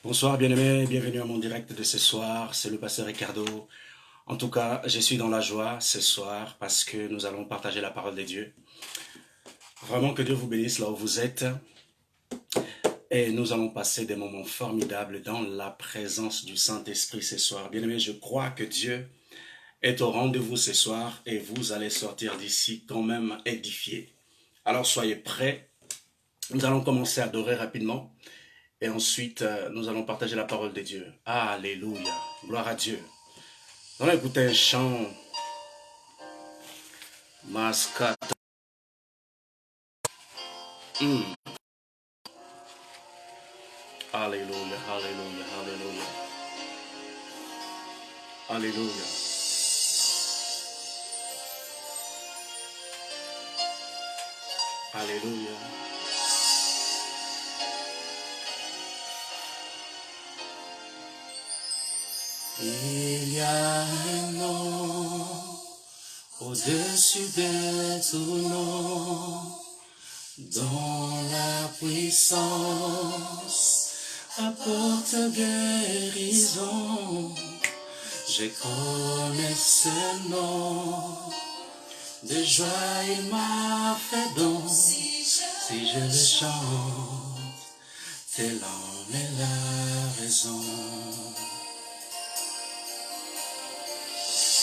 Bonsoir bien-aimés, bienvenue à mon direct de ce soir, c'est le pasteur Ricardo. En tout cas, je suis dans la joie ce soir parce que nous allons partager la parole de Dieu. Vraiment que Dieu vous bénisse là où vous êtes et nous allons passer des moments formidables dans la présence du Saint-Esprit ce soir. Bien-aimés, je crois que Dieu est au rendez-vous ce soir et vous allez sortir d'ici quand même édifiés. Alors soyez prêts, nous allons commencer à adorer rapidement. Et ensuite, nous allons partager la parole de Dieu. Alléluia. Gloire à Dieu. Nous allons écouter un chant. Mascata. Alléluia, alléluia, alléluia. Alléluia. Alléluia. Il y a un nom au-dessus de tout nom, dont la puissance apporte guérison. Je connais ce nom, de joie il m'a fait don. Si je le chante, telle en est la raison.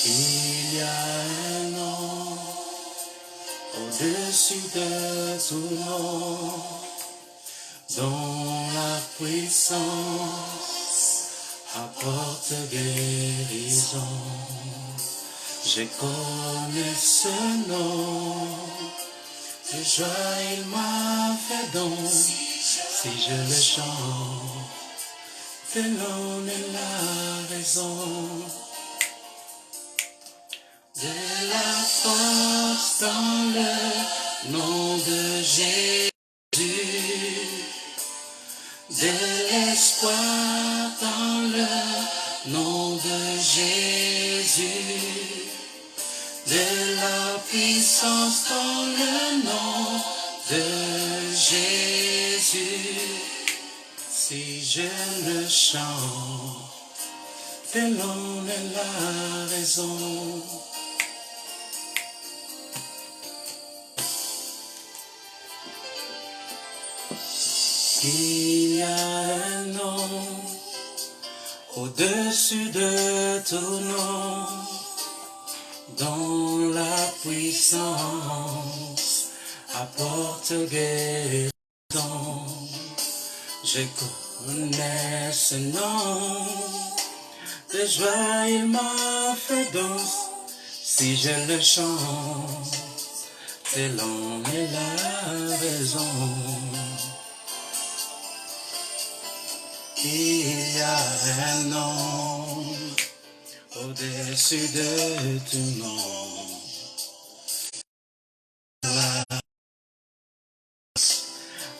Il y a un nom au-dessus de tout nom, dont la puissance apporte guérison. Je connais ce nom, de joie il m'a fait don. Si je le chante, telle en est la raison. De la force dans le nom de Jésus, de l'espoir dans le nom de Jésus, de la puissance dans le nom de Jésus. Si je le chante, telle en est la raison. Il y a un nom au-dessus de tout nom, dont la puissance apporte guérison. Je connais ce nom, de joie il m'a fait danser. Si je le chante, telle en est la raison. Il y a un nom au-dessus de tout nom. La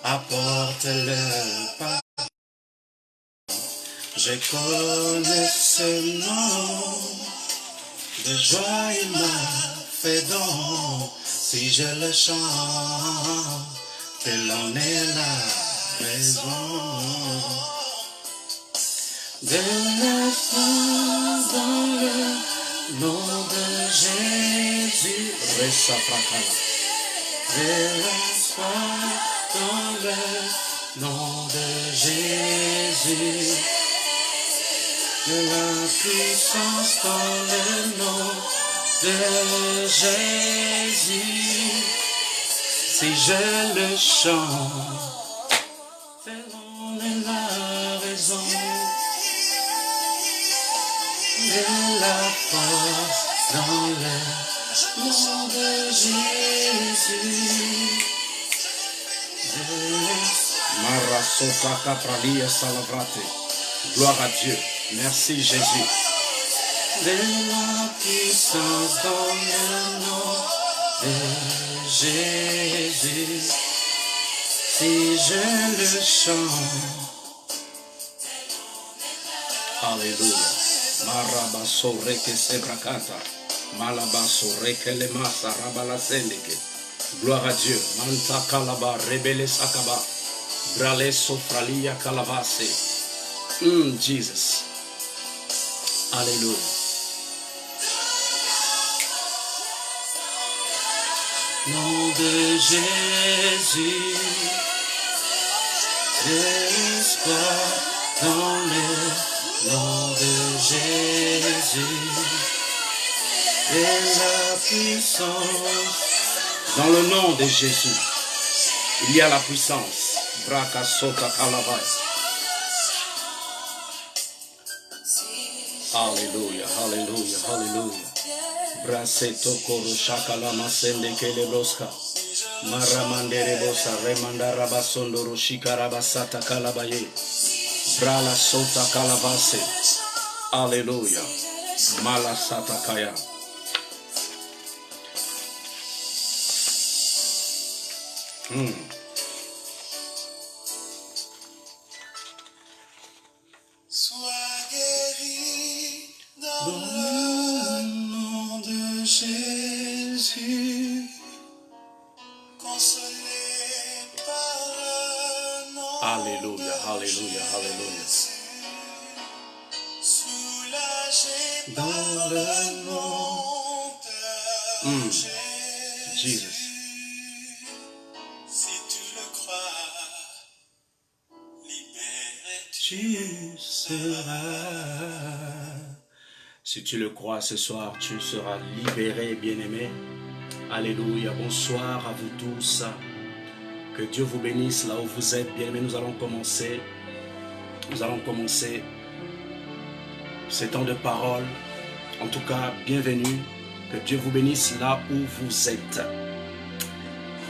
apporte le pardon. Je connais ce nom, de joie il m'a fait don. Si je le chante, telle en est la raison. De l'espoir dans le nom de Jésus. De l'espoir dans le nom de Jésus. De la puissance dans le nom de Jésus. Si je le chante, telle en est la raison. De la force dans le nom de Jésus. Gloire à Dieu. Merci Jésus. De la puissance dans le nom de Jésus. Si je le chante. Alléluia. Marabaso reke sebrakata, malabaso reke le masa rabala sendeke. Gloire à Dieu. Manta kalaba rebele sakaba, brale sofralia kalabase. Jesus. Alléluia. Nom de Jésus, l'espoir dans le nom de Jésus et la puissance. Dans le nom de Jésus, il y a la puissance. Braka sota kalabay. Alléluia, alléluia, alléluia. Braseto koro shakala masende kelebroska. Maramandere bosa remandara basondoro shikarabasata kalabaye. Brala sota kalabase. Alléluia. Malasata kaya. Sois guéri dans le nom de Jésus, consolé par le nom Alléluia, de alléluia, alléluia. Jésus, soulagé Dans par le le nom de Jesus. Jésus. Si tu le crois, libéré Tu seras. Si tu le crois ce soir, tu seras libéré, bien-aimé. Alléluia. Bonsoir à vous tous. Que Dieu vous bénisse là où vous êtes, bien-aimé. Nous allons commencer ce temps de parole. En tout cas, bienvenue. Que Dieu vous bénisse là où vous êtes.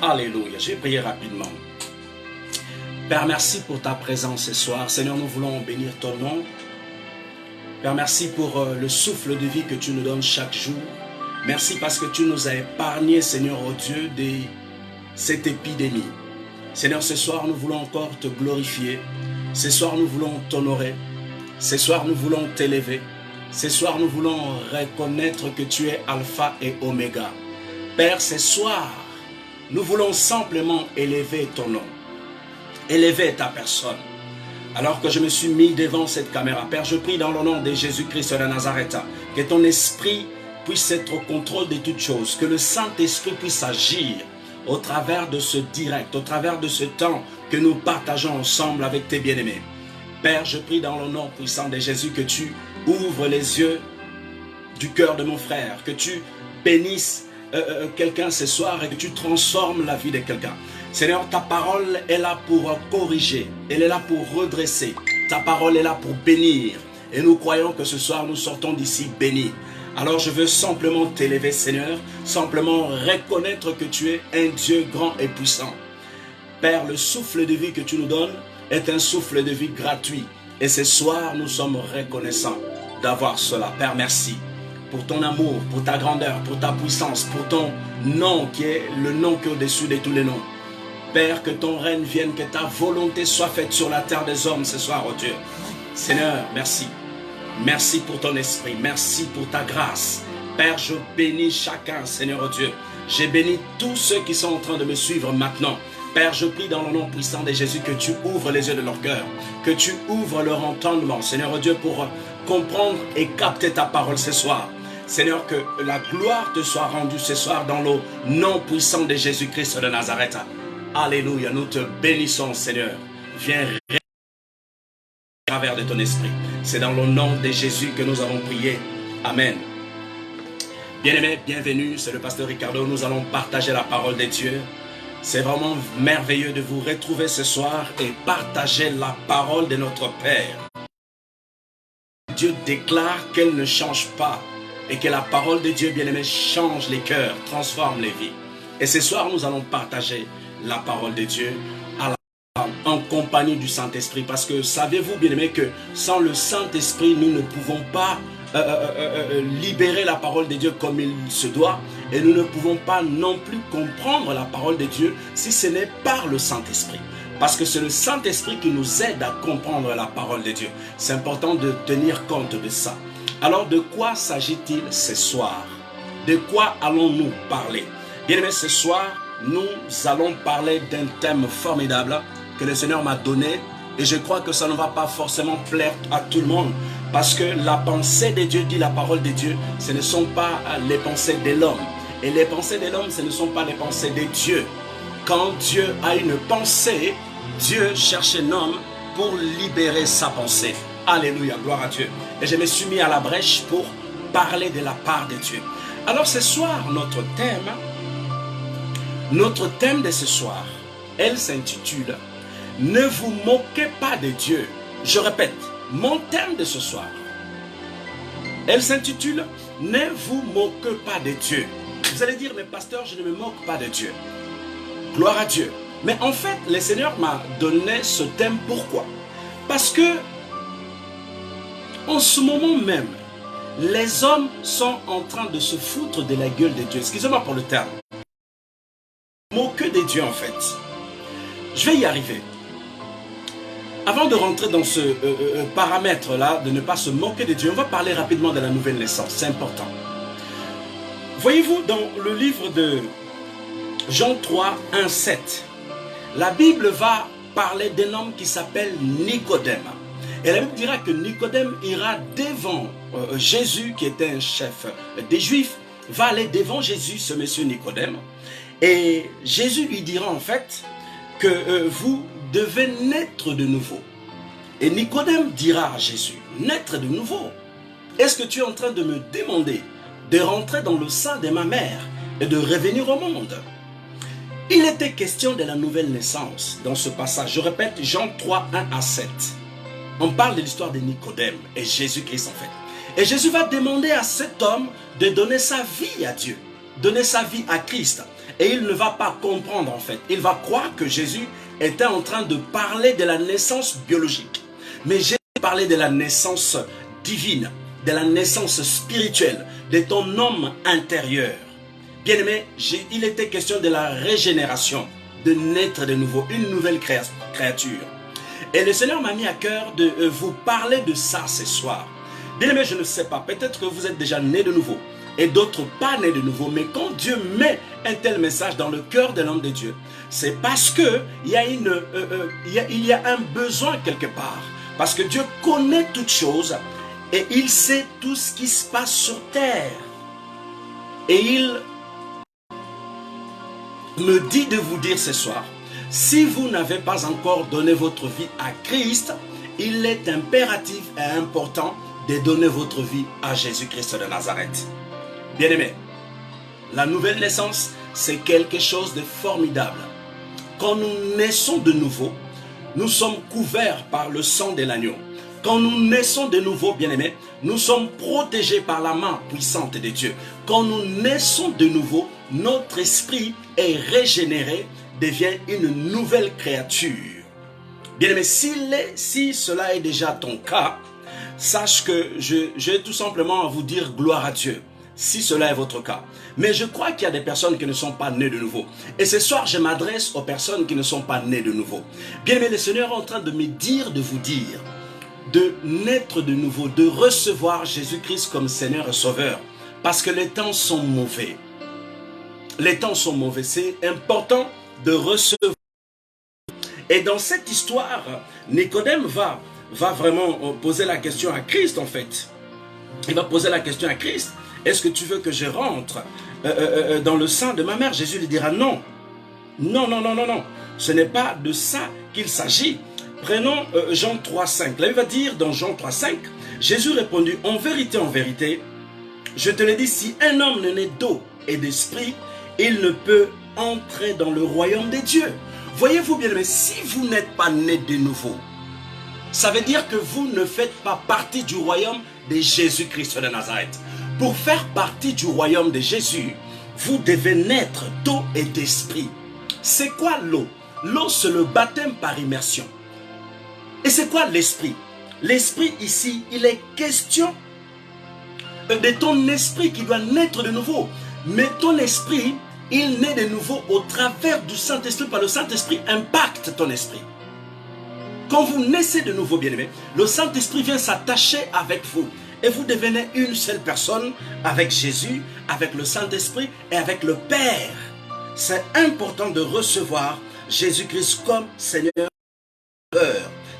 Alléluia. Je vais prier rapidement. Père, merci pour ta présence ce soir. Seigneur, nous voulons bénir ton nom. Père, merci pour le souffle de vie que tu nous donnes chaque jour. Merci parce que tu nous as épargnés, Seigneur, oh Dieu, de cette épidémie. Seigneur, ce soir, nous voulons encore te glorifier. Ce soir, nous voulons t'honorer. Ce soir, nous voulons t'élever. Ce soir, nous voulons reconnaître que tu es Alpha et Oméga. Père, ce soir, nous voulons simplement élever ton nom. Élever ta personne. Alors que je me suis mis devant cette caméra, Père, je prie dans le nom de Jésus-Christ de Nazareth, que ton esprit puisse être au contrôle de toutes choses, que le Saint-Esprit puisse agir au travers de ce direct, au travers de ce temps que nous partageons ensemble avec tes bien-aimés. Père, je prie dans le nom puissant de Jésus que tu ouvres les yeux du cœur de mon frère, que tu bénisses quelqu'un ce soir et que tu transformes la vie de quelqu'un. Seigneur, ta parole est là pour corriger, elle est là pour redresser, ta parole est là pour bénir. Et nous croyons que ce soir nous sortons d'ici bénis. Alors je veux simplement t'élever, Seigneur, simplement reconnaître que tu es un Dieu grand et puissant. Père, le souffle de vie que tu nous donnes est un souffle de vie gratuit. Et ce soir, nous sommes reconnaissants d'avoir cela. Père, merci pour ton amour, pour ta grandeur, pour ta puissance, pour ton nom qui est le nom qui est au-dessus de tous les noms. Père, que ton règne vienne, que ta volonté soit faite sur la terre des hommes ce soir, oh Dieu. Seigneur, merci. Merci pour ton esprit. Merci pour ta grâce. Père, je bénis chacun, Seigneur, oh Dieu. J'ai béni tous ceux qui sont en train de me suivre maintenant. Père, je prie dans le nom puissant de Jésus que tu ouvres les yeux de leur cœur, que tu ouvres leur entendement, Seigneur, oh Dieu, pour comprendre et capter ta parole ce soir. Seigneur, que la gloire te soit rendue ce soir dans le nom puissant de Jésus-Christ de Nazareth. Alléluia, nous te bénissons, Seigneur. Viens à travers de ton esprit. C'est dans le nom de Jésus que nous avons prié. Amen. Bien-aimés, bienvenue, c'est le pasteur Ricardo. Nous allons partager la parole de Dieu. C'est vraiment merveilleux de vous retrouver ce soir et partager la parole de notre Père. Dieu déclare qu'elle ne change pas et que la parole de Dieu, bien-aimé, change les cœurs, transforme les vies. Et ce soir, nous allons partager la parole de Dieu en compagnie du Saint-Esprit. Parce que savez-vous, bien-aimé, que sans le Saint-Esprit, nous ne pouvons pas libérer la parole de Dieu comme il se doit. Et nous ne pouvons pas non plus comprendre la parole de Dieu si ce n'est par le Saint-Esprit. Parce que c'est le Saint-Esprit qui nous aide à comprendre la parole de Dieu. C'est important de tenir compte de ça. Alors, de quoi s'agit-il ce soir? De quoi allons-nous parler? Bien-aimés, ce soir, nous allons parler d'un thème formidable que le Seigneur m'a donné Et je crois que ça ne va pas forcément plaire à tout le monde. Parce que la pensée de Dieu, dit la parole de Dieu, ce ne sont pas les pensées de l'homme. Et les pensées de l'homme, ce ne sont pas les pensées de Dieu. Quand Dieu a une pensée, Dieu cherche un homme pour libérer sa pensée. Alléluia, gloire à Dieu. Et je me suis mis à la brèche pour parler de la part de Dieu. Alors ce soir, notre thème de ce soir, elle s'intitule « Ne vous moquez pas de Dieu ». Je répète, mon thème de ce soir, elle s'intitule « Ne vous moquez pas de Dieu ». Vous allez dire, mais pasteur, je ne me moque pas de Dieu. Gloire à Dieu. Mais en fait, le Seigneur m'a donné ce thème. Pourquoi? Parce que, en ce moment même, les hommes sont en train de se foutre de la gueule de Dieu. Excusez-moi pour le terme. Moquer de Dieu, en fait. Je vais y arriver. Avant de rentrer dans ce paramètre-là, de ne pas se moquer de Dieu, on va parler rapidement de la nouvelle naissance. C'est important. Voyez-vous, dans le livre de Jean 3, 1, 7, la Bible va parler d'un homme qui s'appelle Nicodème. Et la Bible dira que Nicodème ira devant Jésus, qui était un chef des Juifs, va aller devant Jésus, ce monsieur Nicodème. Et Jésus lui dira en fait que vous devez naître de nouveau. Et Nicodème dira à Jésus, naître de nouveau? Est-ce que tu es en train de me demander de rentrer dans le sein de ma mère et de revenir au monde? Il était question de la nouvelle naissance dans ce passage. Je répète, Jean 3, 1 à 7. On parle de l'histoire de Nicodème et Jésus-Christ en fait. Et Jésus va demander à cet homme de donner sa vie à Dieu, donner sa vie à Christ. Et il ne va pas comprendre en fait. Il va croire que Jésus était en train de parler de la naissance biologique. Mais Jésus parlait de la naissance divine, de la naissance spirituelle, de ton homme intérieur. Bien-aimé, il était question de la régénération, de naître de nouveau, une nouvelle créature. Et le Seigneur m'a mis à cœur de vous parler de ça ce soir. Bien-aimé, je ne sais pas, peut-être que vous êtes déjà né de nouveau et d'autres pas nés de nouveau. Mais quand Dieu met un tel message dans le cœur de l'homme de Dieu, c'est parce qu'il y a un besoin quelque part. Parce que Dieu connaît toutes choses et il sait tout ce qui se passe sur terre. Et il me dit de vous dire ce soir, si vous n'avez pas encore donné votre vie à Christ, il est impératif et important de donner votre vie à Jésus-Christ de Nazareth. Bien-aimé, la nouvelle naissance, c'est quelque chose de formidable. Quand nous naissons de nouveau, nous sommes couverts par le sang de l'agneau. Quand nous naissons de nouveau, bien-aimés, nous sommes protégés par la main puissante de Dieu. Quand nous naissons de nouveau, notre esprit est régénéré, devient une nouvelle créature. Bien-aimé, si cela est déjà ton cas, sache que j'ai tout simplement à vous dire gloire à Dieu, si cela est votre cas. Mais je crois qu'il y a des personnes qui ne sont pas nées de nouveau. Et ce soir, je m'adresse aux personnes qui ne sont pas nées de nouveau. Bien-aimé, le Seigneur est en train de me dire, de vous dire, de naître de nouveau, de recevoir Jésus-Christ comme Seigneur et Sauveur. Parce que les temps sont mauvais. Les temps sont mauvais. C'est important de recevoir. Et dans cette histoire, Nicodème va vraiment poser la question à Christ en fait. Il va poser la question à Christ. Est-ce que tu veux que je rentre dans le sein de ma mère? Jésus lui dira non. Non, non, non, non, non. Ce n'est pas de ça qu'il s'agit. Prenons Jean 3,5. Là, il va dire dans Jean 3,5, Jésus répondit, en vérité, je te le dis, si un homme n'est né d'eau et d'esprit, il ne peut entrer dans le royaume des dieux. Voyez-vous bien, mais si vous n'êtes pas né de nouveau, ça veut dire que vous ne faites pas partie du royaume de Jésus-Christ de Nazareth. Pour faire partie du royaume de Jésus, vous devez naître d'eau et d'esprit. C'est quoi l'eau? L'eau, c'est le baptême par immersion. Et c'est quoi l'esprit? L'esprit ici, il est question de ton esprit qui doit naître de nouveau. Mais ton esprit, il naît de nouveau au travers du Saint-Esprit, par le Saint-Esprit impacte ton esprit. Quand vous naissez de nouveau, bien-aimé, le Saint-Esprit vient s'attacher avec vous. Et vous devenez une seule personne avec Jésus, avec le Saint-Esprit et avec le Père. C'est important de recevoir Jésus-Christ comme Seigneur.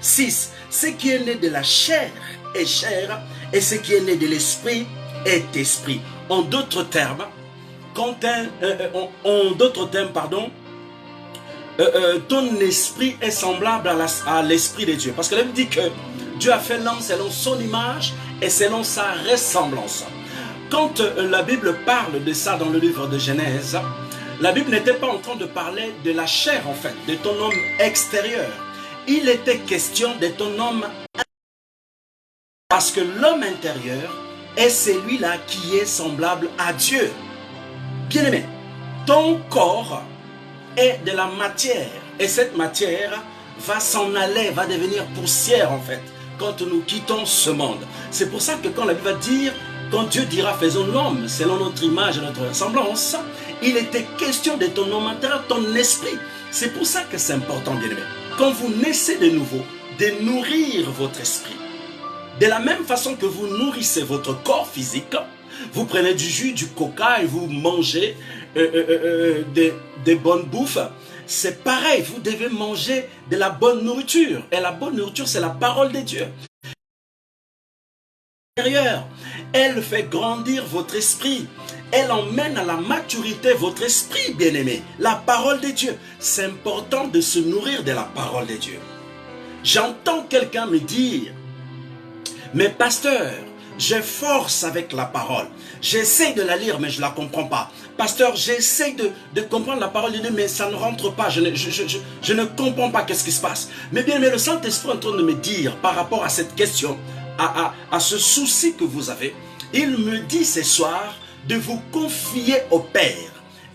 6. Ce qui est né de la chair est chair, et ce qui est né de l'esprit est esprit. En d'autres termes, ton esprit est semblable à l'esprit de Dieu. Parce que la Bible dit que Dieu a fait l'homme selon son image et selon sa ressemblance. Quand la Bible parle de ça dans le livre de Genèse, la Bible n'était pas en train de parler de la chair en fait, de ton homme extérieur. Il était question de ton homme intérieur. Parce que l'homme intérieur est celui-là qui est semblable à Dieu. Bien-aimé, ton corps est de la matière. Et cette matière va s'en aller, va devenir poussière en fait, quand nous quittons ce monde. C'est pour ça que quand la Bible va dire, quand Dieu dira faisons l'homme selon notre image et notre ressemblance, il était question de ton homme intérieur, ton esprit. C'est pour ça que c'est important, bien-aimé. Quand vous naissez de nouveau, de nourrir votre esprit. De la même façon que vous nourrissez votre corps physique, vous prenez du jus, du coca et vous mangez des bonnes bouffes. C'est pareil, vous devez manger de la bonne nourriture. Et la bonne nourriture, c'est la parole de Dieu. Elle fait grandir votre esprit. Elle emmène à la maturité votre esprit, bien-aimé. La parole de Dieu. C'est important de se nourrir de la parole de Dieu. J'entends quelqu'un me dire, mais pasteur, je force avec la parole. J'essaie de la lire, mais je ne la comprends pas. Pasteur, j'essaie de comprendre la parole de Dieu, mais ça ne rentre pas. Je ne comprends pas qu'est-ce qui se passe. Mais bien, le Saint-Esprit est en train de me dire, par rapport à cette question, à ce souci que vous avez, il me dit ce soir de vous confier au Père.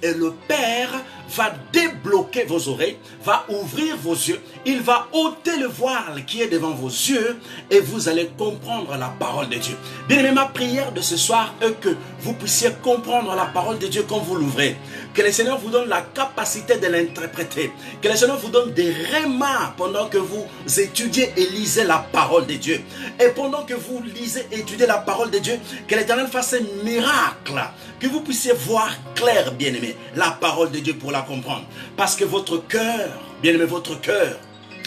Et le Père va débloquer vos oreilles, va ouvrir vos yeux, il va ôter le voile qui est devant vos yeux et vous allez comprendre la parole de Dieu. Bien-aimé, ma prière de ce soir est que vous puissiez comprendre la parole de Dieu quand vous l'ouvrez. Que le Seigneur vous donne la capacité de l'interpréter. Que le Seigneur vous donne des rémas pendant que vous étudiez et lisez la parole de Dieu. Et pendant que vous lisez et étudiez la parole de Dieu, que l'Éternel fasse un miracle. Que vous puissiez voir clair, bien-aimé, la parole de Dieu pour la comprendre. Parce que votre cœur, bien-aimé, votre cœur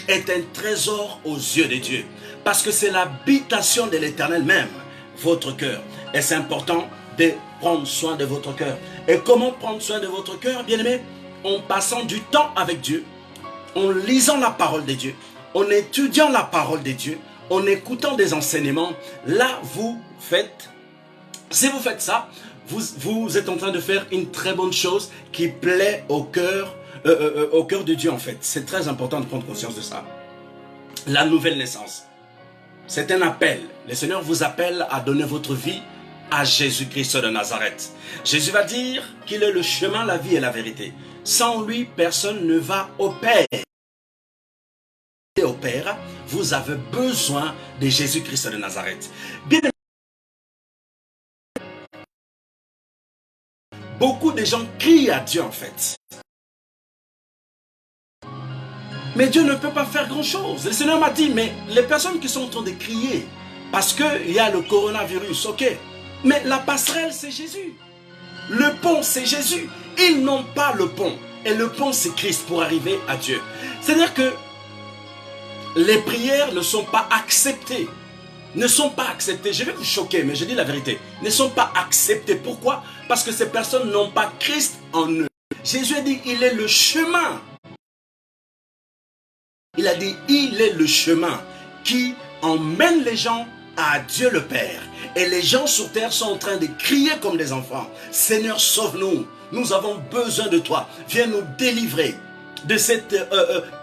est un trésor aux yeux de Dieu. Parce que c'est l'habitation de l'Éternel même, votre cœur. Et c'est important de prendre soin de votre cœur. Et comment prendre soin de votre cœur, bien-aimé? En passant du temps avec Dieu, en lisant la parole de Dieu, en étudiant la parole de Dieu, en écoutant des enseignements. Là, vous faites, si vous faites ça, vous êtes en train de faire une très bonne chose qui plaît au cœur de Dieu en fait. C'est très important de prendre conscience de ça. La nouvelle naissance, c'est un appel. Le Seigneur vous appelle à donner votre vie à Jésus-Christ de Nazareth. Jésus va dire qu'il est le chemin, la vie et la vérité. Sans lui, personne ne va au Père. Et au Père, vous avez besoin de Jésus-Christ de Nazareth. Bien, beaucoup de gens crient à Dieu en fait. Mais Dieu ne peut pas faire grand-chose. Le Seigneur m'a dit, mais les personnes qui sont en train de crier, parce qu'il y a le coronavirus, ok. Mais la passerelle, c'est Jésus. Le pont, c'est Jésus. Ils n'ont pas le pont. Et le pont, c'est Christ pour arriver à Dieu. C'est-à-dire que les prières ne sont pas acceptées. Ne sont pas acceptées. Je vais vous choquer, mais je dis la vérité. Ne sont pas acceptées. Pourquoi? Parce que ces personnes n'ont pas Christ en eux. Jésus a dit, il est le chemin. Il a dit, il est le chemin qui emmène les gens à Dieu le Père. Et les gens sur terre sont en train de crier comme des enfants. Seigneur, sauve-nous. Nous avons besoin de toi. Viens nous délivrer de cette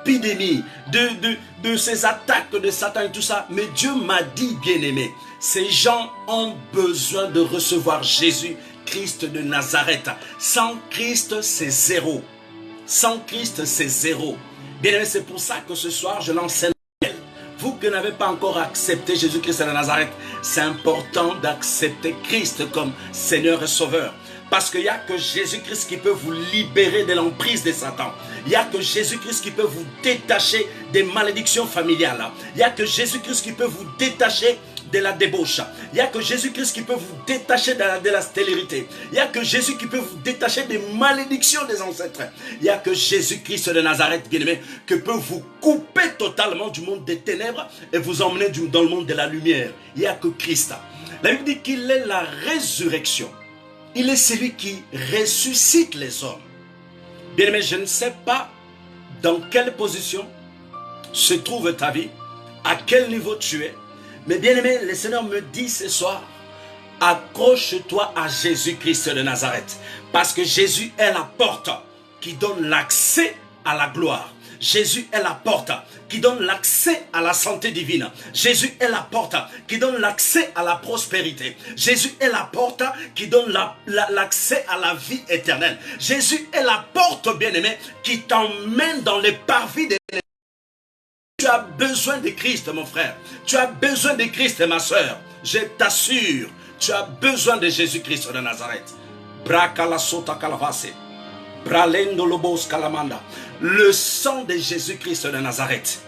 épidémie, de ces attaques de Satan et tout ça. Mais Dieu m'a dit, bien-aimé, ces gens ont besoin de recevoir Jésus, Christ de Nazareth. Sans Christ, c'est zéro. Sans Christ, c'est zéro. Bien-aimé, c'est pour ça que ce soir, je lance un appel. Vous qui n'avez pas encore accepté Jésus-Christ de Nazareth, c'est important d'accepter Christ comme Seigneur et Sauveur. Parce qu'il n'y a que Jésus-Christ qui peut vous libérer de l'emprise de Satan. Il n'y a que Jésus-Christ qui peut vous détacher des malédictions familiales. Il n'y a que Jésus-Christ qui peut vous détacher de la débauche. Il n'y a que Jésus-Christ qui peut vous détacher de la stérilité. Il n'y a que Jésus qui peut vous détacher des malédictions des ancêtres. Il n'y a que Jésus-Christ de Nazareth, bien-aimé, qui peut vous couper totalement du monde des ténèbres et vous emmener dans le monde de la lumière. Il n'y a que Christ. La Bible dit qu'il est la résurrection. Il est celui qui ressuscite les hommes. Bien-aimé, je ne sais pas dans quelle position se trouve ta vie, à quel niveau tu es. Mais bien-aimé, le Seigneur me dit ce soir, accroche-toi à Jésus-Christ de Nazareth. Parce que Jésus est la porte qui donne l'accès à la gloire. Jésus est la porte qui donne l'accès à la santé divine. Jésus est la porte qui donne l'accès à la prospérité. Jésus est la porte qui donne l'accès à la vie éternelle. Jésus est la porte, bien-aimé, qui t'emmène dans les parvis des... Tu as besoin de Christ, mon frère. Tu as besoin de Christ, ma soeur. Je t'assure, tu as besoin de Jésus-Christ de Nazareth. Le sang de Jésus-Christ de Nazareth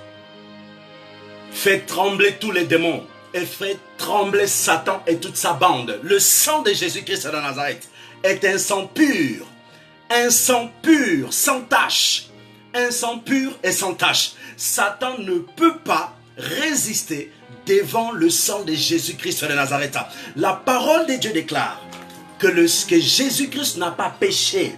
fait trembler tous les démons et fait trembler Satan et toute sa bande. Le sang de Jésus-Christ de Nazareth est un sang pur, sans tache. Un sang pur et sans tache. Satan ne peut pas résister devant le sang de Jésus-Christ de Nazareth. La parole de Dieu déclare que Jésus-Christ n'a pas péché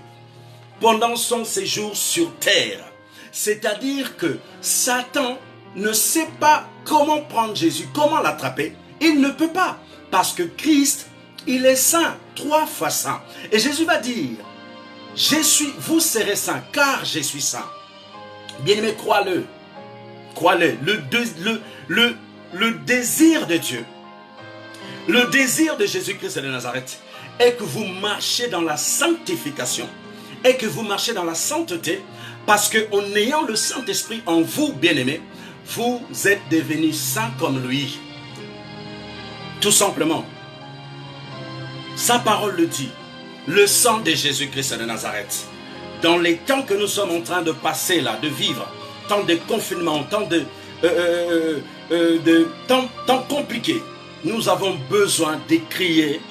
pendant son séjour sur terre. C'est-à-dire que Satan ne sait pas comment prendre Jésus, comment l'attraper. Il ne peut pas. Parce que Christ, il est saint, 3 fois saint. Et Jésus va dire, vous serez saints, car je suis saint. Bien-aimé, crois-le. Crois-le. Le désir de Dieu, le désir de Jésus-Christ de Nazareth est que vous marchiez dans la sanctification et que vous marchiez dans la sainteté, parce qu'en ayant le Saint-Esprit en vous, bien-aimés, vous êtes devenus saints comme lui. Tout simplement. Sa parole le dit. Le sang de Jésus-Christ de Nazareth. Dans les temps que nous sommes en train de passer là, de vivre, temps de confinement, temps compliqué, nous avons besoin de crier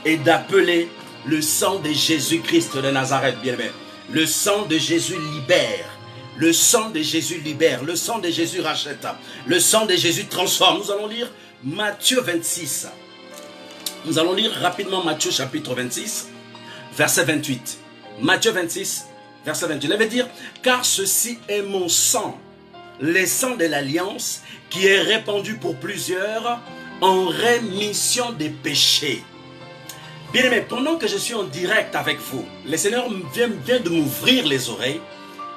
et d'appeler le sang de Jésus-Christ de Nazareth, bien-aimé. Le sang de Jésus libère. Le sang de Jésus libère. Le sang de Jésus rachète. Le sang de Jésus transforme. Nous allons lire Matthieu 26. Nous allons lire rapidement Matthieu chapitre 26, verset 28. Matthieu 26, verset 28. Il veut dire, car ceci est mon sang, le sang de l'alliance, qui est répandu pour plusieurs en rémission des péchés. Bien aimé, pendant que je suis en direct avec vous, le Seigneur vient de m'ouvrir les oreilles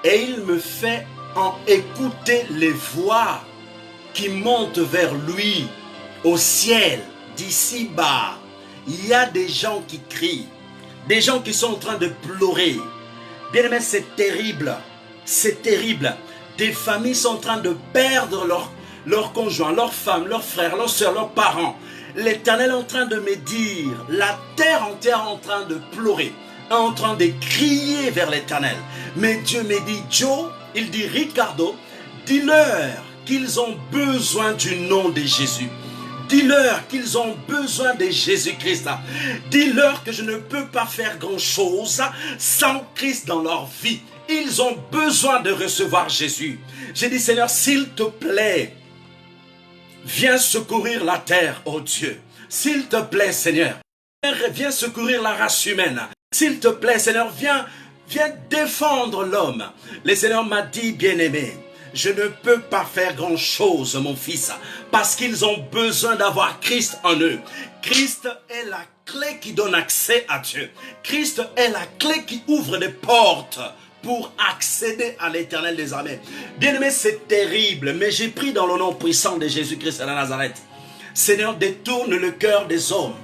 et il me fait écouter les voix qui montent vers lui au ciel, d'ici bas. Il y a des gens qui crient, des gens qui sont en train de pleurer. Bien aimé, c'est terrible, c'est terrible. Des familles sont en train de perdre leurs conjoints, leurs femmes, leurs frères, leurs soeurs, leurs parents. L'Éternel est en train de me dire, la terre entière est en train de pleurer, en train de crier vers l'Éternel. Mais Dieu me dit, Joe, il dit, Ricardo, dis-leur qu'ils ont besoin du nom de Jésus. Dis-leur qu'ils ont besoin de Jésus-Christ. Dis-leur que je ne peux pas faire grand-chose sans Christ dans leur vie. Ils ont besoin de recevoir Jésus. J'ai dit, Seigneur, s'il te plaît, viens secourir la terre, oh Dieu. S'il te plaît, Seigneur, viens secourir la race humaine. S'il te plaît, Seigneur, viens défendre l'homme. Le Seigneur m'a dit, bien-aimé, je ne peux pas faire grand-chose, mon fils, parce qu'ils ont besoin d'avoir Christ en eux. Christ est la clé qui donne accès à Dieu. Christ est la clé qui ouvre les portes pour accéder à l'Éternel des armées. Bien-aimé, c'est terrible, mais j'ai pris dans le nom puissant de Jésus-Christ de Nazareth. Seigneur, détourne le cœur des hommes.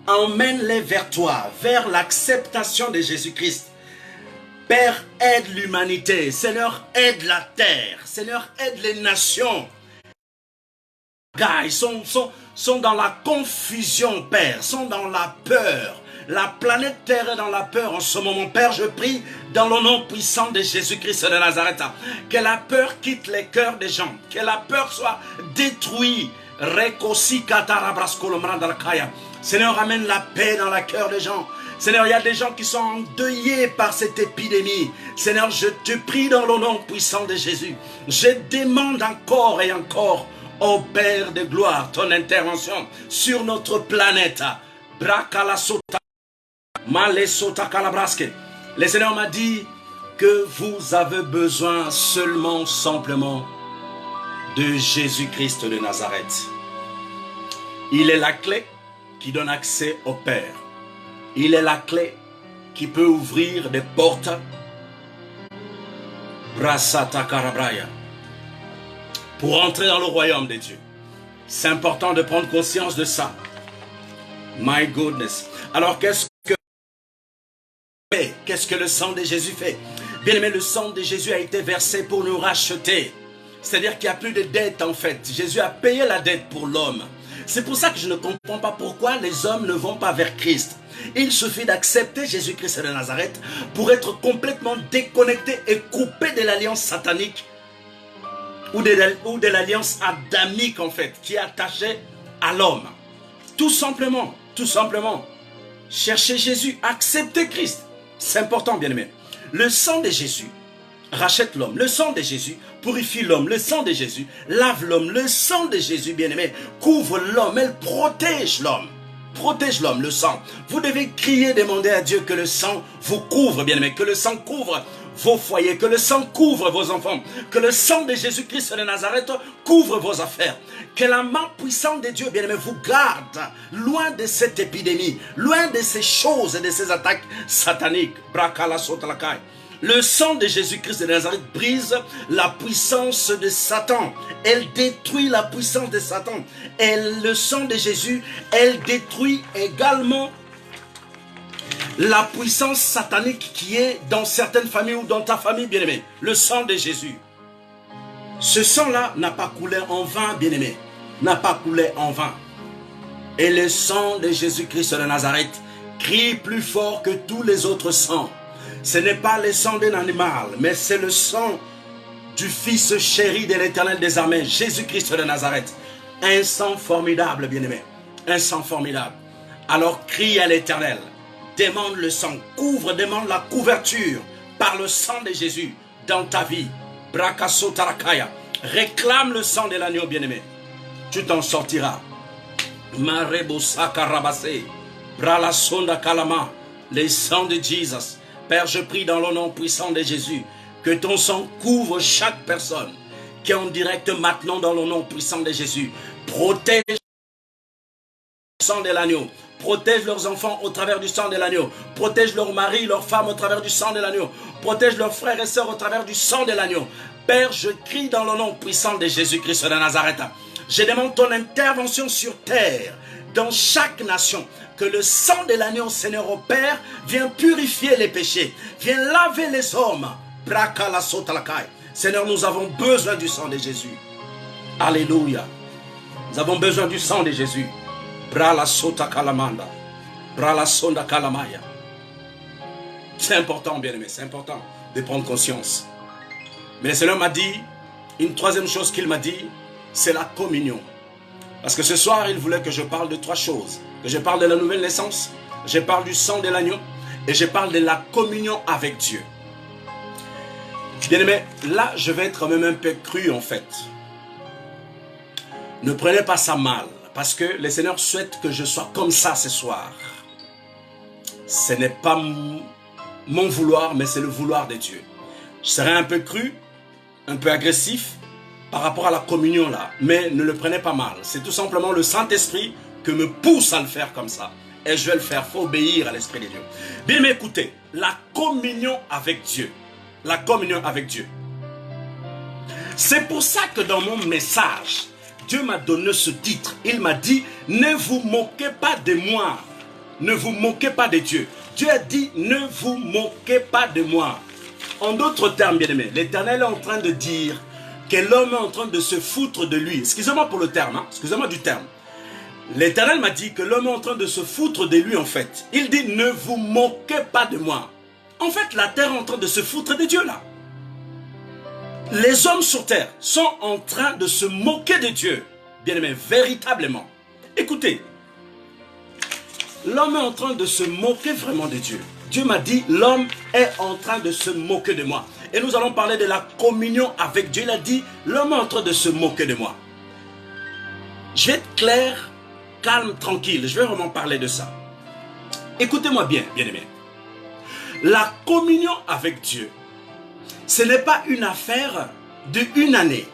Emmène-les vers toi, vers l'acceptation de Jésus-Christ. Père, aide l'humanité. Seigneur, aide la terre. Seigneur, aide les nations. Ils sont dans la confusion, Père. Sont dans la peur. La planète Terre est dans la peur en ce moment. Père, je prie dans le nom puissant de Jésus-Christ de Nazareth. Que la peur quitte les cœurs des gens. Que la peur soit détruite Seigneur, ramène la paix dans le cœur des gens. Seigneur, il y a des gens qui sont endeuillés par cette épidémie. Seigneur, je te prie dans le nom puissant de Jésus. Je demande encore et encore au Père de gloire ton intervention sur notre planète. Le Seigneur m'a dit que vous avez besoin seulement, simplement de Jésus-Christ de Nazareth. Il est la clé qui donne accès au Père. Il est la clé qui peut ouvrir des portes. Pour entrer dans le royaume de Dieu. C'est important de prendre conscience de ça. My goodness. Alors qu'est-ce que le sang de Jésus fait? Bien aimé, le sang de Jésus a été versé pour nous racheter. C'est-à-dire qu'il n'y a plus de dette en fait. Jésus a payé la dette pour l'homme. C'est pour ça que je ne comprends pas pourquoi les hommes ne vont pas vers Christ. Il suffit d'accepter Jésus-Christ de Nazareth pour être complètement déconnecté et coupé de l'alliance satanique ou de l'alliance adamique en fait, qui est attachée à l'homme. Tout simplement. Cherchez Jésus, acceptez Christ. C'est important, bien aimé. Le sang de Jésus rachète l'homme. Le sang de Jésus purifie l'homme. Le sang de Jésus lave l'homme. Le sang de Jésus, bien aimé, couvre l'homme. Elle protège l'homme. Protège l'homme, le sang. Vous devez crier, demander à Dieu que le sang vous couvre, bien aimé. Que le sang couvre vos foyers. Que le sang couvre vos enfants. Que le sang de Jésus-Christ de Nazareth couvre vos affaires. Que la main puissante de Dieu, bien aimé, vous garde loin de cette épidémie. Loin de ces choses et de ces attaques sataniques. Le sang de Jésus-Christ de Nazareth brise la puissance de Satan. Elle détruit la puissance de Satan. Et le sang de Jésus, elle détruit également la puissance satanique qui est dans certaines familles ou dans ta famille, bien-aimé. Le sang de Jésus. Ce sang-là n'a pas coulé en vain, bien-aimé. N'a pas coulé en vain. Et le sang de Jésus-Christ de Nazareth crie plus fort que tous les autres sangs. Ce n'est pas le sang d'un animal, mais c'est le sang du Fils chéri de l'Éternel des armées, Jésus-Christ de Nazareth. Un sang formidable, bien-aimé. Un sang formidable. Alors crie à l'Éternel. Demande le sang. Demande la couverture par le sang de Jésus dans ta vie. Brakasotarakaya. Réclame le sang de l'agneau, bien-aimé. Tu t'en sortiras. Marebosaka rabase. Bralasonda kalama. Le sang de Jésus. Père, je prie dans le nom puissant de Jésus que ton sang couvre chaque personne qui est en direct maintenant dans le nom puissant de Jésus. Protège le sang de l'agneau. Protège leurs enfants au travers du sang de l'agneau. Protège leurs maris, leurs femmes au travers du sang de l'agneau. Protège leurs frères et sœurs au travers du sang de l'agneau. Père, je crie dans le nom puissant de Jésus-Christ de Nazareth. Je demande ton intervention sur terre, dans chaque nation. Que le sang de l'agneau, Seigneur au Père, vienne purifier les péchés, vienne laver les hommes. Seigneur, nous avons besoin du sang de Jésus. Alléluia. Nous avons besoin du sang de Jésus. C'est important, bien aimé, c'est important de prendre conscience. Mais le Seigneur m'a dit, une troisième chose qu'il m'a dit, c'est la communion. Parce que ce soir, il voulait que je parle de trois choses. Que je parle de la nouvelle naissance, je parle du sang de l'agneau et je parle de la communion avec Dieu. Bien-aimé, là, je vais être même un peu cru en fait. Ne prenez pas ça mal, parce que le Seigneur souhaite que je sois comme ça ce soir. Ce n'est pas mon vouloir, mais c'est le vouloir de Dieu. Je serai un peu cru, un peu agressif par rapport à la communion là, mais ne le prenez pas mal. C'est tout simplement le Saint-Esprit que me pousse à le faire comme ça. Et je vais le faire, il faut obéir à l'Esprit de Dieu. Bien, mais écoutez, la communion avec Dieu. La communion avec Dieu. C'est pour ça que dans mon message, Dieu m'a donné ce titre. Il m'a dit, ne vous moquez pas de moi. Ne vous moquez pas de Dieu. Dieu a dit, ne vous moquez pas de moi. En d'autres termes, bien aimé, l'Éternel est en train de dire que l'homme est en train de se foutre de lui. Excusez-moi pour le terme, hein? Excusez-moi du terme. L'Éternel m'a dit que l'homme est en train de se foutre de lui en fait. Il dit, ne vous moquez pas de moi. En fait, la terre est en train de se foutre de Dieu là. Les hommes sur terre sont en train de se moquer de Dieu. Bien-aimé, véritablement. Écoutez, l'homme est en train de se moquer vraiment de Dieu. Dieu m'a dit, l'homme est en train de se moquer de moi. Et nous allons parler de la communion avec Dieu. Il a dit, l'homme est en train de se moquer de moi. Je vais être clair, calme, tranquille. Je vais vraiment parler de ça. Écoutez-moi bien, bien-aimé. La communion avec Dieu, ce n'est pas une affaire d'une année.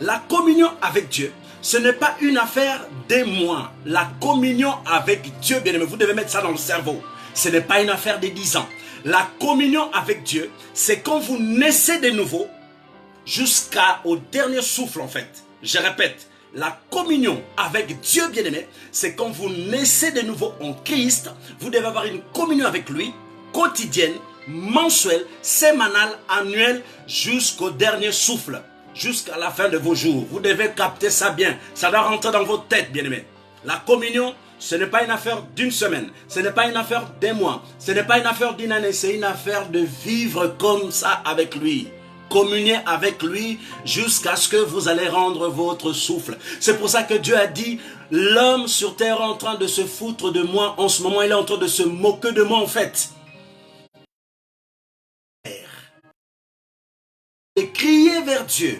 La communion avec Dieu, ce n'est pas une affaire des mois. La communion avec Dieu, bien aimé, vous devez mettre ça dans le cerveau. Ce n'est pas une affaire des 10 ans. La communion avec Dieu, c'est quand vous naissez de nouveau jusqu'au dernier souffle en fait. Je répète, la communion avec Dieu, bien aimé, c'est quand vous naissez de nouveau en Christ. Vous devez avoir une communion avec lui, quotidienne, mensuelle, sémanale, annuelle, jusqu'au dernier souffle. Jusqu'à la fin de vos jours. Vous devez capter ça bien. Ça doit rentrer dans votre tête, bien-aimés. La communion, ce n'est pas une affaire d'une semaine. Ce n'est pas une affaire d'un mois. Ce n'est pas une affaire d'une année. C'est une affaire de vivre comme ça avec lui. Communier avec lui jusqu'à ce que vous allez rendre votre souffle. C'est pour ça que Dieu a dit, l'homme sur terre est en train de se foutre de moi. En ce moment, il est en train de se moquer de moi en fait. Et crier vers Dieu,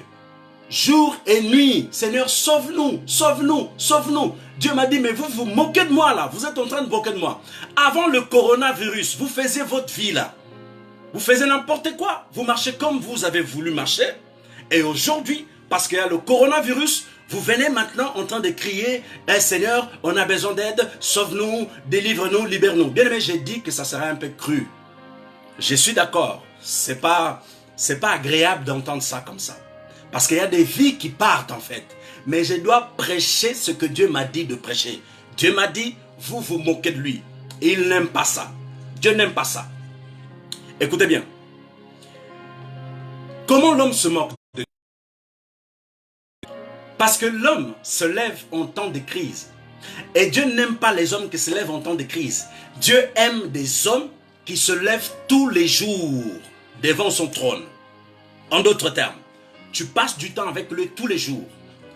jour et nuit, Seigneur, sauve-nous, sauve-nous, sauve-nous. Dieu m'a dit, mais vous vous moquez de moi là, vous êtes en train de moquer de moi. Avant le coronavirus, vous faisiez votre vie là. Vous faisiez n'importe quoi, vous marchez comme vous avez voulu marcher. Et aujourd'hui, parce qu'il y a le coronavirus, vous venez maintenant en train de crier, hey, Seigneur, on a besoin d'aide, sauve-nous, délivre-nous, libère-nous. Bien aimé, j'ai dit que ça serait un peu cru. Je suis d'accord, c'est pas agréable d'entendre ça comme ça. Parce qu'il y a des vies qui partent en fait. Mais je dois prêcher ce que Dieu m'a dit de prêcher. Dieu m'a dit, vous vous moquez de lui. Et il n'aime pas ça. Dieu n'aime pas ça. Écoutez bien. Comment l'homme se moque de Dieu? Parce que l'homme se lève en temps de crise. Et Dieu n'aime pas les hommes qui se lèvent en temps de crise. Dieu aime des hommes qui se lèvent tous les jours devant son trône. En d'autres termes, tu passes du temps avec lui tous les jours.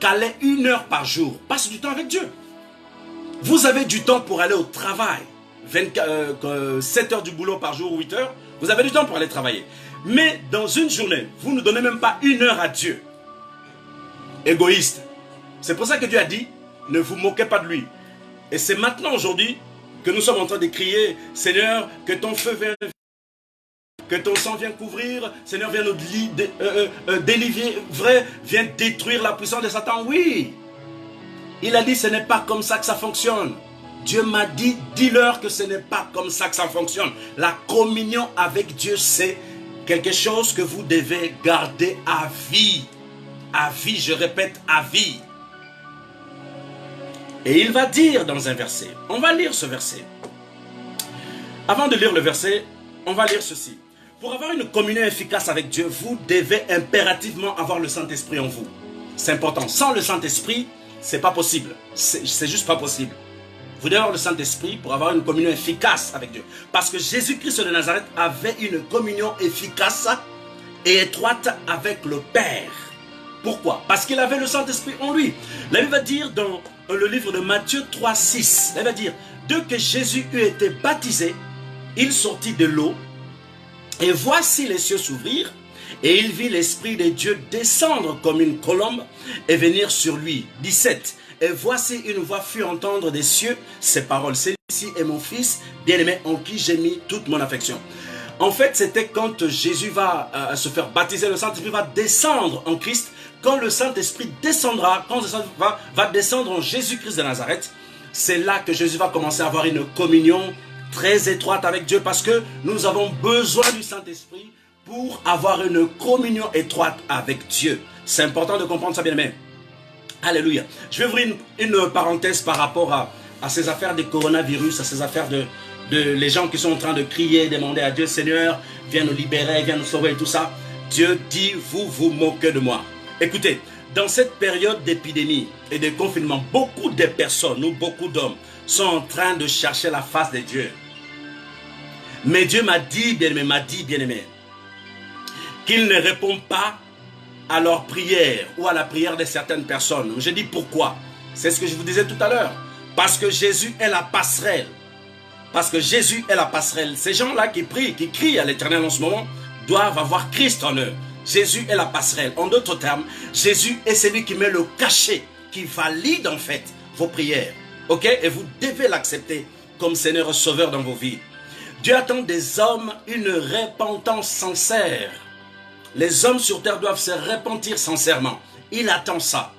Qu'aller 1 heure par jour, passe du temps avec Dieu. Vous avez du temps pour aller au travail. 7 heures du boulot par jour ou 8 heures, vous avez du temps pour aller travailler. Mais dans une journée, vous ne donnez même pas 1 heure à Dieu. Égoïste. C'est pour ça que Dieu a dit, ne vous moquez pas de lui. Et c'est maintenant aujourd'hui que nous sommes en train de crier, Seigneur, que ton feu vienne. Que ton sang vienne couvrir, Seigneur, viens nous délivrer, vrai, viens détruire la puissance de Satan. Oui, il a dit ce n'est pas comme ça que ça fonctionne. Dieu m'a dit, dis-leur que ce n'est pas comme ça que ça fonctionne. La communion avec Dieu, c'est quelque chose que vous devez garder à vie. À vie, je répète, à vie. Et il va dire dans un verset, on va lire ce verset. Avant de lire le verset, on va lire ceci. Pour avoir une communion efficace avec Dieu, vous devez impérativement avoir le Saint-Esprit en vous. C'est important. Sans le Saint-Esprit, c'est pas possible. C'est juste pas possible. Vous devez avoir le Saint-Esprit pour avoir une communion efficace avec Dieu. Parce que Jésus-Christ de Nazareth avait une communion efficace et étroite avec le Père. Pourquoi? Parce qu'il avait le Saint-Esprit en lui. La Bible va dire dans le livre de Matthieu 3,6, elle va dire, dès que Jésus eut été baptisé, il sortit de l'eau. Et voici les cieux s'ouvrir, et il vit l'Esprit de Dieu descendre comme une colombe et venir sur lui. 17. Et voici une voix fut entendre des cieux ces paroles. Celui-ci est mon fils bien-aimé en qui j'ai mis toute mon affection. En fait, c'était quand Jésus va se faire baptiser, le Saint-Esprit va descendre en Christ. Quand le Saint-Esprit descendra, quand le Saint-Esprit va descendre en Jésus-Christ de Nazareth, c'est là que Jésus va commencer à avoir une communion très étroite avec Dieu, parce que nous avons besoin du Saint-Esprit pour avoir une communion étroite avec Dieu. C'est important de comprendre ça, bien aimé. Alléluia. Je vais ouvrir une parenthèse par rapport à ces affaires de coronavirus, à ces affaires de les gens qui sont en train de crier, demander à Dieu, Seigneur, viens nous libérer, viens nous sauver et tout ça. Dieu dit, vous vous moquez de moi. Écoutez, dans cette période d'épidémie et de confinement, beaucoup de personnes ou beaucoup d'hommes sont en train de chercher la face de Dieu. Mais Dieu m'a dit, bien-aimé, qu'il ne répond pas à leur prière ou à la prière de certaines personnes. Je dis pourquoi? C'est ce que je vous disais tout à l'heure. Parce que Jésus est la passerelle. Parce que Jésus est la passerelle. Ces gens-là qui prient, qui crient à l'Éternel en ce moment, doivent avoir Christ en eux. Jésus est la passerelle. En d'autres termes, Jésus est celui qui met le cachet, qui valide en fait vos prières. Ok? Et vous devez l'accepter comme Seigneur et Sauveur dans vos vies. Dieu attend des hommes une repentance sincère. Les hommes sur terre doivent se repentir sincèrement. Il attend ça.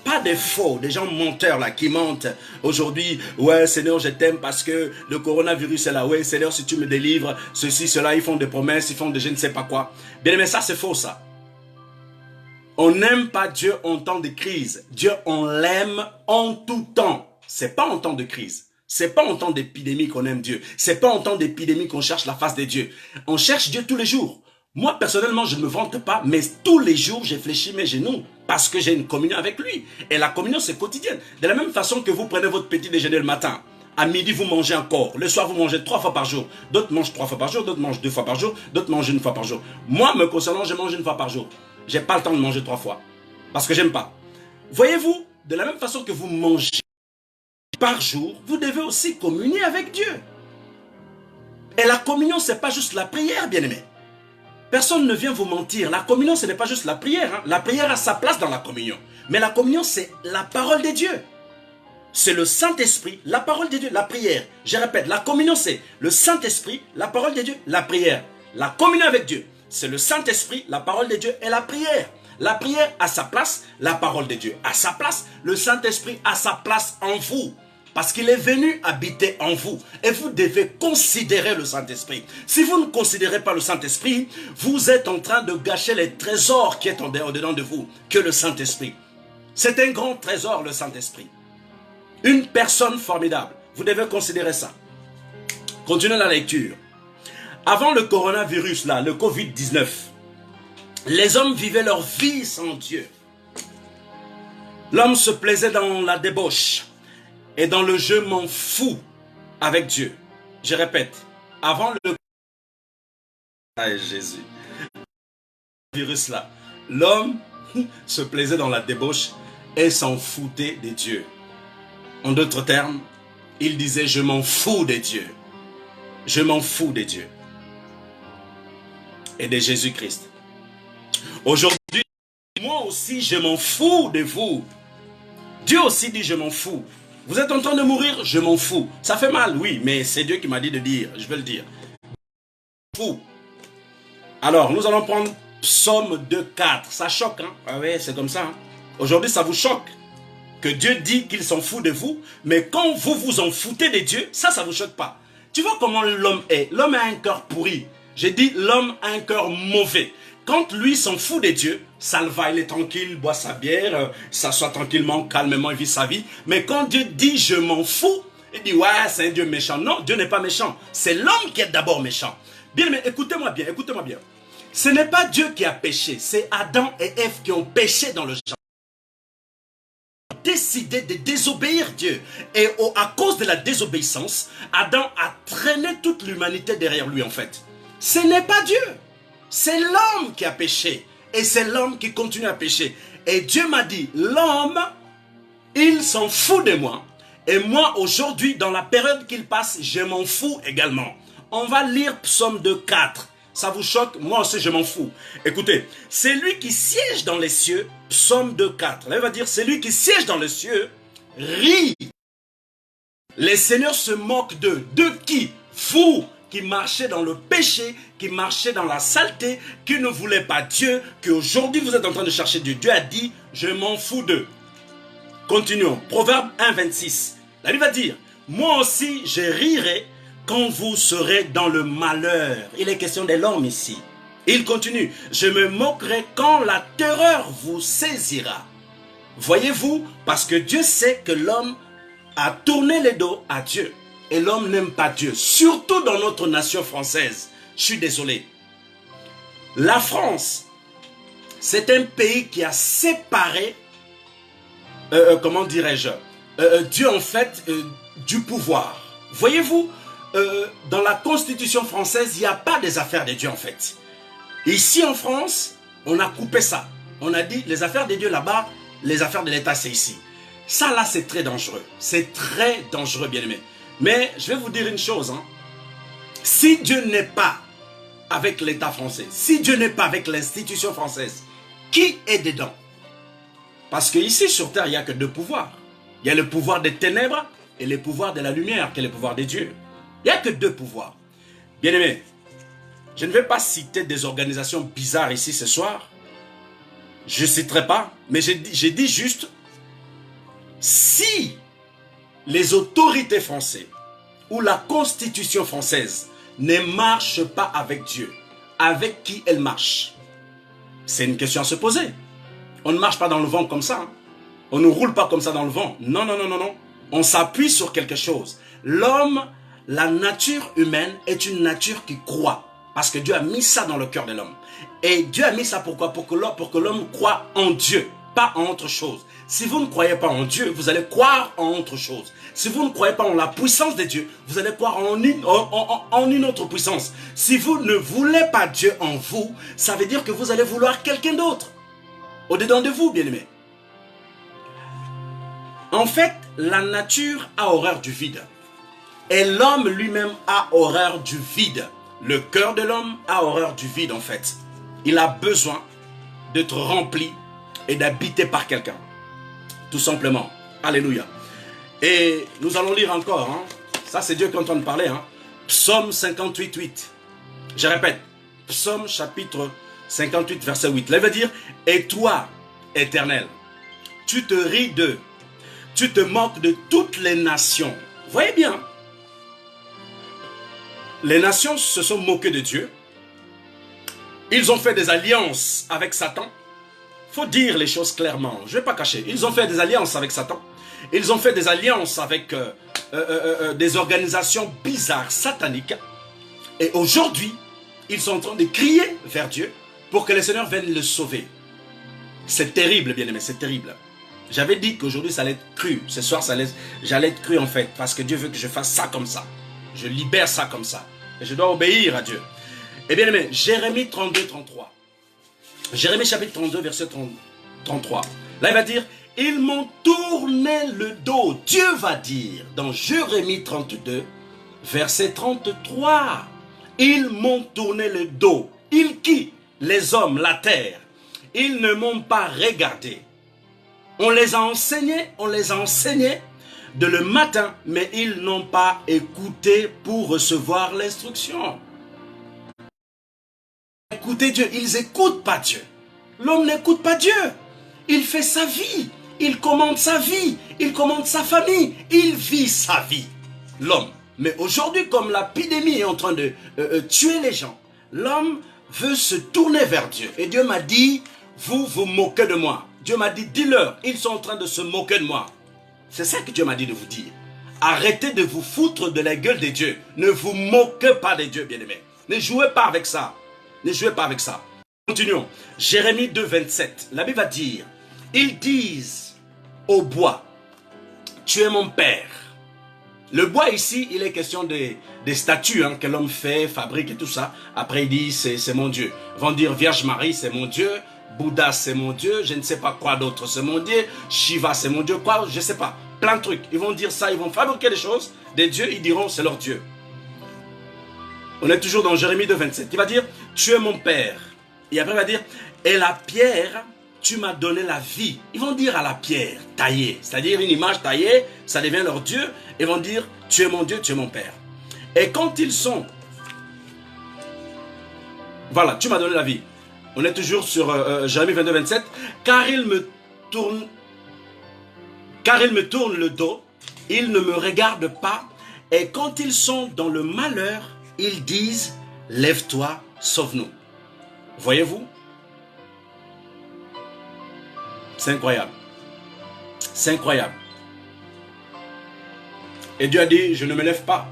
Pas des faux, des gens menteurs là qui mentent aujourd'hui. Ouais, Seigneur, je t'aime parce que le coronavirus est là. Ouais, Seigneur, si tu me délivres, ceci, cela, ils font des promesses, ils font de je ne sais pas quoi. Bien, mais ça, c'est faux, ça. On n'aime pas Dieu en temps de crise. Dieu, on l'aime en tout temps. C'est pas en temps de crise. C'est pas en temps d'épidémie qu'on aime Dieu. C'est pas en temps d'épidémie qu'on cherche la face de Dieu. On cherche Dieu tous les jours. Moi, personnellement, je ne me vante pas, mais tous les jours, j'ai fléchi mes genoux parce que j'ai une communion avec lui. Et la communion, c'est quotidienne. De la même façon que vous prenez votre petit déjeuner le matin, à midi, vous mangez encore. Le soir, vous mangez 3 fois par jour. D'autres mangent 3 fois par jour, d'autres mangent 2 fois par jour, d'autres mangent 1 fois par jour. Moi, me concernant, je mange 1 fois par jour. J'ai pas le temps de manger 3 fois parce que j'aime pas. Voyez-vous, de la même façon que vous mangez par jour, vous devez aussi communier avec Dieu. Et la communion, c'est pas juste la prière, bien-aimé. Personne ne vient vous mentir. La communion, ce n'est pas juste la prière. Hein. La prière a sa place dans la communion. Mais la communion, c'est la parole de Dieu. C'est le Saint-Esprit, la parole de Dieu, la prière. Je répète, la communion, c'est le Saint-Esprit, la parole de Dieu, la prière. La communion avec Dieu, c'est le Saint-Esprit, la parole de Dieu et la prière. La prière a sa place, la parole de Dieu a sa place, le Saint-Esprit a sa place en vous. Parce qu'il est venu habiter en vous. Et vous devez considérer le Saint-Esprit. Si vous ne considérez pas le Saint-Esprit, vous êtes en train de gâcher les trésors qui est en dedans de vous, que le Saint-Esprit. C'est un grand trésor, le Saint-Esprit. Une personne formidable. Vous devez considérer ça. Continuez la lecture. Avant le coronavirus, là, le Covid-19, les hommes vivaient leur vie sans Dieu. L'homme se plaisait dans la débauche. Et dans le je m'en fous avec Dieu. Je répète, avant le Jésus, virus là, l'homme se plaisait dans la débauche et s'en foutait des dieux. En d'autres termes, il disait je m'en fous des dieux. Je m'en fous des dieux. Et de Jésus-Christ. Aujourd'hui, moi aussi je m'en fous de vous. Dieu aussi dit je m'en fous. Vous êtes en train de mourir, je m'en fous. Ça fait mal, oui, mais c'est Dieu qui m'a dit de dire, je vais le dire. Fou. Alors, nous allons prendre Psaume 2,4. Ça choque, hein? Ah ouais, c'est comme ça. Hein? Aujourd'hui, ça vous choque. Que Dieu dit qu'il s'en fout de vous, mais quand vous vous en foutez de Dieu, ça vous choque pas. Tu vois comment l'homme est? L'homme a un cœur pourri. J'ai dit, l'homme a un cœur mauvais. Quand lui s'en fout de Dieu, ça le va, il est tranquille, il boit sa bière, s'assoit tranquillement, calmement, il vit sa vie. Mais quand Dieu dit je m'en fous, il dit ouais, c'est un Dieu méchant. Non, Dieu n'est pas méchant. C'est l'homme qui est d'abord méchant. Bien, mais écoutez-moi bien, écoutez-moi bien. Ce n'est pas Dieu qui a péché, c'est Adam et Ève qui ont péché dans le jardin. Décidé de désobéir Dieu. Et à cause de la désobéissance, Adam a traîné toute l'humanité derrière lui en fait. Ce n'est pas Dieu. C'est l'homme qui a péché. Et c'est l'homme qui continue à pécher. Et Dieu m'a dit, l'homme, il s'en fout de moi. Et moi, aujourd'hui, dans la période qu'il passe, je m'en fous également. On va lire Psaume 2,4. Ça vous choque? Moi aussi, je m'en fous. Écoutez, c'est lui qui siège dans les cieux, Psaume 2,4. Là, il va dire, c'est lui qui siège dans les cieux, rit. Les seigneurs se moquent d'eux. De qui? Vous qui marchez dans le péché, qui marchez dans la saleté, qui ne voulez pas Dieu, qu'aujourd'hui vous êtes en train de chercher Dieu. Dieu a dit, je m'en fous d'eux. Continuons. Proverbe 1,26. Là, il va dire, moi aussi je rirai quand vous serez dans le malheur. Il est question de l'homme ici. Il continue, je me moquerai quand la terreur vous saisira. Voyez-vous, parce que Dieu sait que l'homme a tourné le dos à Dieu. Et l'homme n'aime pas Dieu, surtout dans notre nation française. Je suis désolé. La France, c'est un pays qui a séparé, comment dirais-je, Dieu en fait du pouvoir. Voyez-vous, dans la constitution française, il n'y a pas des affaires de Dieu en fait. Ici en France, on a coupé ça. On a dit les affaires de Dieu là-bas, les affaires de l'État c'est ici. Ça là, c'est très dangereux. C'est très dangereux, bien-aimé. Mais je vais vous dire une chose. Hein. Si Dieu n'est pas avec l'État français, si Dieu n'est pas avec l'institution française, qui est dedans? Parce qu'ici sur terre, il n'y a que deux pouvoirs. Il y a le pouvoir des ténèbres et le pouvoir de la lumière, qui est le pouvoir de Dieu. Il n'y a que deux pouvoirs. Bien-aimé, je ne vais pas citer des organisations bizarres ici ce soir. Je ne citerai pas, mais j'ai dit juste, si les autorités françaises ou la constitution française ne marche pas avec Dieu, avec qui elle marche? C'est une question à se poser. On ne marche pas dans le vent comme ça. Hein. On ne roule pas comme ça dans le vent. Non, non, non, non, non. On s'appuie sur quelque chose. L'homme, la nature humaine est une nature qui croit. Parce que Dieu a mis ça dans le cœur de l'homme. Et Dieu a mis ça pourquoi? Pour que l'homme croit en Dieu, pas en autre chose. Si vous ne croyez pas en Dieu, vous allez croire en autre chose. Si vous ne croyez pas en la puissance de Dieu, vous allez croire en une autre puissance. Si vous ne voulez pas Dieu en vous, ça veut dire que vous allez vouloir quelqu'un d'autre. Au-dedans de vous, bien-aimés. En fait, la nature a horreur du vide. Et l'homme lui-même a horreur du vide. Le cœur de l'homme a horreur du vide, en fait. Il a besoin d'être rempli et d'habiter par quelqu'un. Tout simplement. Alléluia. Et nous allons lire encore. Hein. Ça, c'est Dieu qui est en train de parler. Hein. Psaume 58, 8. Je répète. Psaume chapitre 58, verset 8. Là, il veut dire, et toi, Éternel, tu te ris d'eux. Tu te moques de toutes les nations. Voyez bien. Les nations se sont moquées de Dieu. Ils ont fait des alliances avec Satan. Il faut dire les choses clairement. Je ne vais pas cacher. Ils ont fait des alliances avec Satan. Ils ont fait des alliances avec des organisations bizarres, sataniques. Et aujourd'hui, ils sont en train de crier vers Dieu pour que le Seigneur vienne le sauver. C'est terrible, bien-aimé, c'est terrible. J'avais dit qu'aujourd'hui, ça allait être cru. Ce soir, j'allais être cru en fait. Parce que Dieu veut que je fasse ça comme ça. Je libère ça comme ça. Et je dois obéir à Dieu. Et bien aimé, Jérémie 32, 33. Jérémie chapitre 32, verset 33. Là, il va dire, ils m'ont tourné le dos. Dieu va dire, dans Jérémie 32, verset 33. Ils m'ont tourné le dos. Ils qui? Les hommes, la terre. Ils ne m'ont pas regardé. On les a enseignés de le matin, mais ils n'ont pas écouté pour recevoir l'instruction. Écoutez Dieu, ils n'écoutent pas Dieu. L'homme n'écoute pas Dieu. Il fait sa vie, il commande sa vie, il commande sa famille, il vit sa vie. L'homme. Mais aujourd'hui, comme l'épidémie est en train de tuer les gens, l'homme veut se tourner vers Dieu. Et Dieu m'a dit, vous vous moquez de moi. Dieu m'a dit, dis-leur, ils sont en train de se moquer de moi. C'est ça que Dieu m'a dit de vous dire. Arrêtez de vous foutre de la gueule de Dieu. Ne vous moquez pas de Dieu, bien-aimés. Ne jouez pas avec ça. Ne jouez pas avec ça. Continuons. Jérémie 2, 27. La Bible va dire, ils disent au bois, tu es mon père. Le bois ici, il est question des statues hein, que l'homme fait, fabrique et tout ça. Après, il dit, c'est mon Dieu. Ils vont dire, Vierge Marie, c'est mon Dieu. Bouddha, c'est mon Dieu. Je ne sais pas quoi d'autre, c'est mon Dieu. Shiva, c'est mon Dieu. Quoi, je ne sais pas. Plein de trucs. Ils vont dire ça, ils vont fabriquer des choses. Des dieux, ils diront, c'est leur Dieu. On est toujours dans Jérémie 2, 27. Il va dire, tu es mon père. Et après, il va dire, et la pierre, tu m'as donné la vie. Ils vont dire à la pierre taillée, c'est-à-dire une image taillée, ça devient leur Dieu. Ils vont dire, tu es mon Dieu, tu es mon père. Et quand ils sont, voilà, tu m'as donné la vie. On est toujours sur Jérémie 22, 27. Car il me tourne le dos, ils ne me regardent pas. Et quand ils sont dans le malheur, ils disent, lève-toi, sauve-nous. Voyez-vous? C'est incroyable. C'est incroyable. Et Dieu a dit, je ne me lève pas.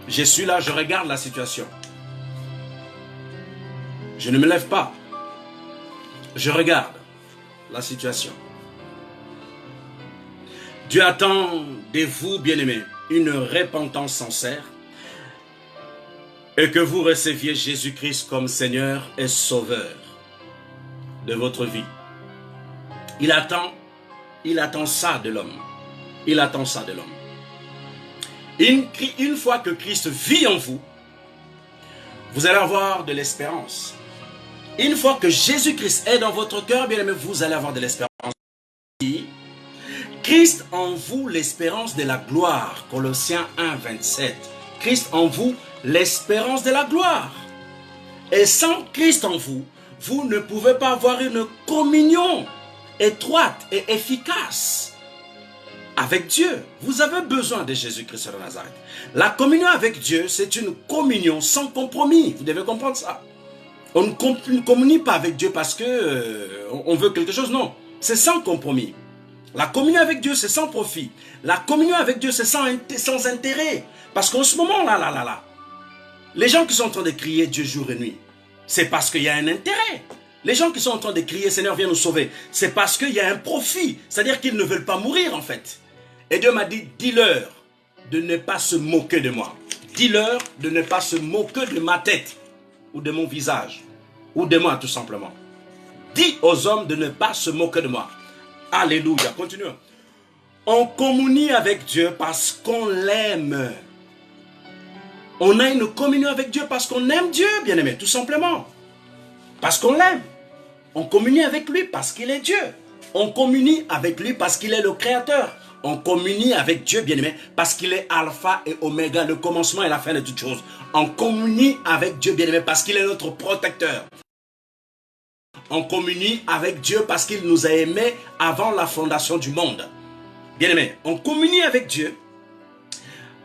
Je suis là, je regarde la situation. Je ne me lève pas. Je regarde la situation. Dieu attend de vous, bien-aimés, une repentance sincère et que vous receviez Jésus-Christ comme Seigneur et Sauveur de votre vie. Il attend Il attend ça de l'homme. Il attend ça de l'homme. Une fois que Christ vit en vous, vous allez avoir de l'espérance. Une fois que Jésus-Christ est dans votre cœur, bien aimé, vous allez avoir de l'espérance. Christ en vous, l'espérance de la gloire. Colossiens 1, 27. Christ en vous, l'espérance de la gloire. Et sans Christ en vous, vous ne pouvez pas avoir une communion étroite et efficace avec Dieu. Vous avez besoin de Jésus-Christ de Nazareth. La communion avec Dieu, c'est une communion sans compromis. Vous devez comprendre ça. On ne communie pas avec Dieu parce que on veut quelque chose. Non, c'est sans compromis. La communion avec Dieu, c'est sans profit. La communion avec Dieu, c'est sans intérêt. Parce qu'en ce moment, là, les gens qui sont en train de crier Dieu jour et nuit, c'est parce qu'il y a un intérêt. Les gens qui sont en train de crier Seigneur, viens nous sauver, c'est parce qu'il y a un profit. C'est-à-dire qu'ils ne veulent pas mourir, en fait. Et Dieu m'a dit, dis-leur de ne pas se moquer de moi. Dis-leur de ne pas se moquer de ma tête, ou de mon visage, ou de moi, tout simplement. Dis aux hommes de ne pas se moquer de moi. Alléluia, continuons. On communie avec Dieu parce qu'on l'aime. On a une communion avec Dieu parce qu'on aime Dieu, bien-aimé, tout simplement. Parce qu'on l'aime. On communie avec lui parce qu'il est Dieu. On communie avec lui parce qu'il est le Créateur. On communie avec Dieu, bien-aimé, parce qu'il est Alpha et Oméga, le commencement et la fin de toutes choses. On communie avec Dieu, bien-aimé, parce qu'il est notre protecteur. On communie avec Dieu parce qu'il nous a aimés avant la fondation du monde. Bien-aimé, on communie avec Dieu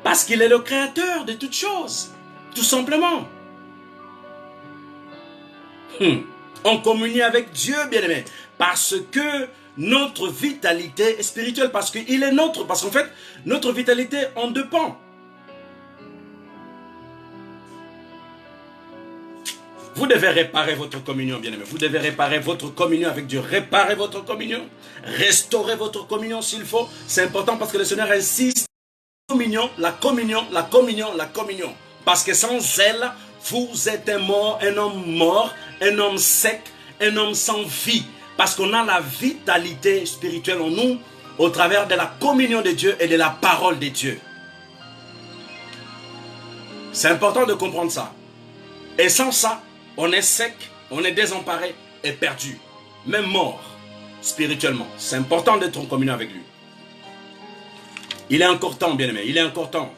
parce qu'il est le créateur de toutes choses. Tout simplement. On communie avec Dieu, bien-aimé, parce que notre vitalité est spirituelle, parce qu'il est notre, parce qu'en fait, notre vitalité en dépend. Vous devez réparer votre communion, bien-aimé. Vous devez réparer votre communion avec Dieu. Réparer votre communion. Restaurer votre communion s'il faut. C'est important parce que le Seigneur insiste. La communion. Parce que sans elle, vous êtes un homme mort, un homme sec, un homme sans vie. Parce qu'on a la vitalité spirituelle en nous au travers de la communion de Dieu et de la parole de Dieu. C'est important de comprendre ça. Et sans ça, on est sec, on est désemparé et perdu. Même mort spirituellement. C'est important d'être en communion avec lui. Il est encore temps, bien-aimé. Il est encore temps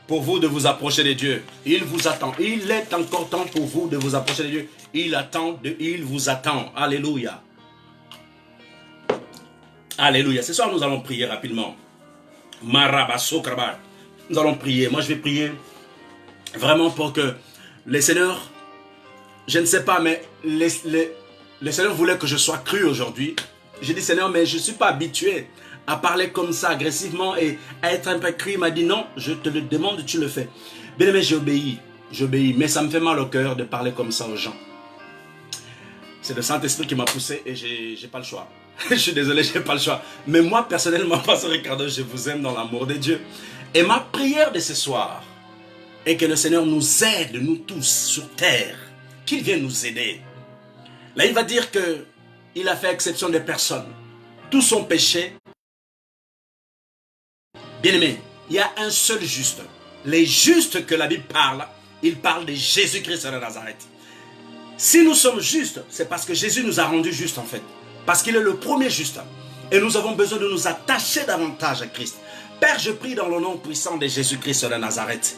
pour vous de vous approcher de Dieu. Il vous attend. Il est encore temps pour vous de vous approcher de Dieu. Il vous attend. Alléluia. Alléluia. Ce soir, nous allons prier rapidement. Nous allons prier. Moi, je vais prier vraiment pour que le Seigneur, je ne sais pas, mais le Seigneur voulait que je sois cru aujourd'hui. J'ai dit, Seigneur, mais je ne suis pas habitué à parler comme ça agressivement et à être un peu cru. Il m'a dit, non, je te le demande, tu le fais. Bien aimé, j'obéis, mais ça me fait mal au cœur de parler comme ça aux gens. C'est le Saint-Esprit qui m'a poussé et j'ai pas le choix. Je suis désolé, j'ai pas le choix. Mais moi, personnellement, Pasteur Ricardo, je vous aime dans l'amour de Dieu. Et ma prière de ce soir est que le Seigneur nous aide, nous tous, sur terre. Qu'il vienne nous aider. Là, il va dire qu'il a fait exception des personnes. Tous sont péchés. Bien-aimé, il y a un seul juste. Les justes que la Bible parle, il parle de Jésus-Christ de Nazareth. Si nous sommes justes, c'est parce que Jésus nous a rendus justes en fait. Parce qu'il est le premier juste. Et nous avons besoin de nous attacher davantage à Christ. Père, je prie dans le nom puissant de Jésus-Christ de Nazareth,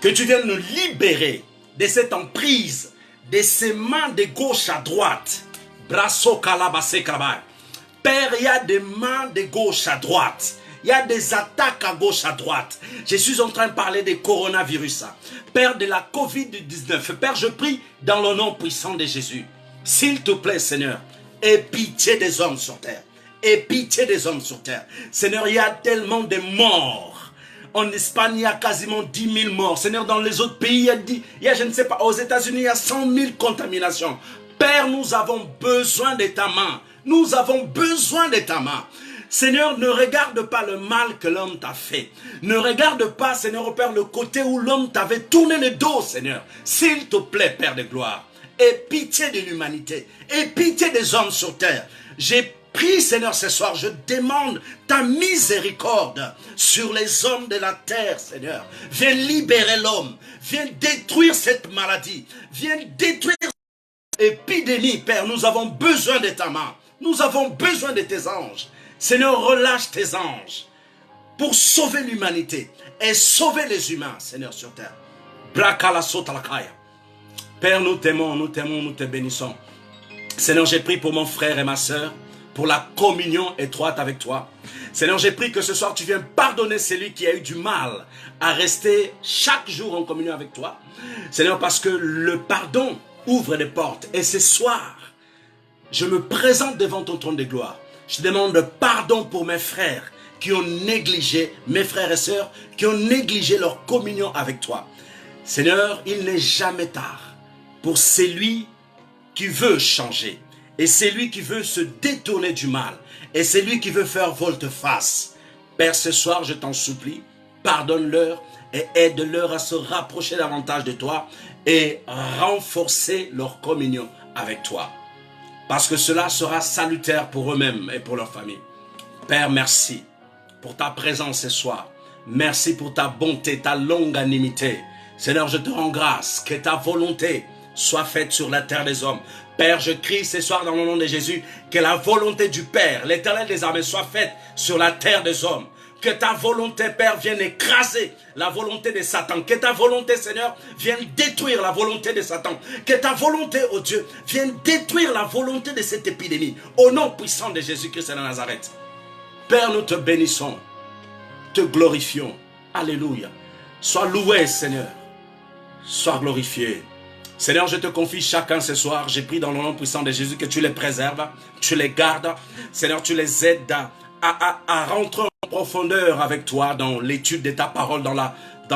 que tu viennes nous libérer de cette emprise, de ces mains de gauche à droite. Brasso kalabase kabai. Père, il y a des mains de gauche à droite. Il y a des attaques à gauche, à droite. Je suis en train de parler des coronavirus. Père, de la Covid-19. Père, je prie dans le nom puissant de Jésus. S'il te plaît, Seigneur, aie pitié des hommes sur terre. Aie pitié des hommes sur terre. Seigneur, il y a tellement de morts. En Espagne, il y a quasiment 10 000 morts. Seigneur, dans les autres pays, il y a, je ne sais pas, aux États-Unis, il y a 100 000 contaminations. Père, nous avons besoin de ta main. Nous avons besoin de ta main. Seigneur, ne regarde pas le mal que l'homme t'a fait. Ne regarde pas, Seigneur, Père, le côté où l'homme t'avait tourné le dos, Seigneur. S'il te plaît, Père de gloire, aie pitié de l'humanité. Aie pitié des hommes sur terre. J'ai prie, Seigneur, ce soir, je demande ta miséricorde sur les hommes de la terre, Seigneur. Viens libérer l'homme. Viens détruire cette maladie. Viens détruire cette épidémie, Père. Nous avons besoin de ta main. Nous avons besoin de tes anges. Seigneur, relâche tes anges pour sauver l'humanité et sauver les humains, Seigneur, sur terre. Père, nous t'aimons, nous te bénissons. Seigneur, j'ai prié pour mon frère et ma soeur, pour la communion étroite avec toi. Seigneur, j'ai prié que ce soir, tu viennes pardonner celui qui a eu du mal à rester chaque jour en communion avec toi. Seigneur, parce que le pardon ouvre des portes. Et ce soir, je me présente devant ton trône de gloire. Je demande pardon pour mes frères qui ont négligé, mes frères et sœurs, qui ont négligé leur communion avec toi. Seigneur, il n'est jamais tard pour celui qui veut changer. Et celui qui veut se détourner du mal. Et celui qui veut faire volte-face. Père, ce soir, je t'en supplie, pardonne-leur et aide-leur à se rapprocher davantage de toi et renforcer leur communion avec toi. Parce que cela sera salutaire pour eux-mêmes et pour leur famille. Père, merci pour ta présence ce soir. Merci pour ta bonté, ta longanimité. Seigneur, je te rends grâce que ta volonté soit faite sur la terre des hommes. Père, je crie ce soir dans le nom de Jésus que la volonté du Père, l'Éternel des armées, soit faite sur la terre des hommes. Que ta volonté, Père, vienne écraser la volonté de Satan. Que ta volonté, Seigneur, vienne détruire la volonté de Satan. Que ta volonté, oh Dieu, vienne détruire la volonté de cette épidémie. Au nom puissant de Jésus-Christ de Nazareth. Père, nous te bénissons, te glorifions. Alléluia. Sois loué, Seigneur. Sois glorifié. Seigneur, je te confie chacun ce soir. J'ai pris dans le nom puissant de Jésus que tu les préserves, tu les gardes. Seigneur, tu les aides à rentrer en profondeur avec toi dans l'étude de ta parole, dans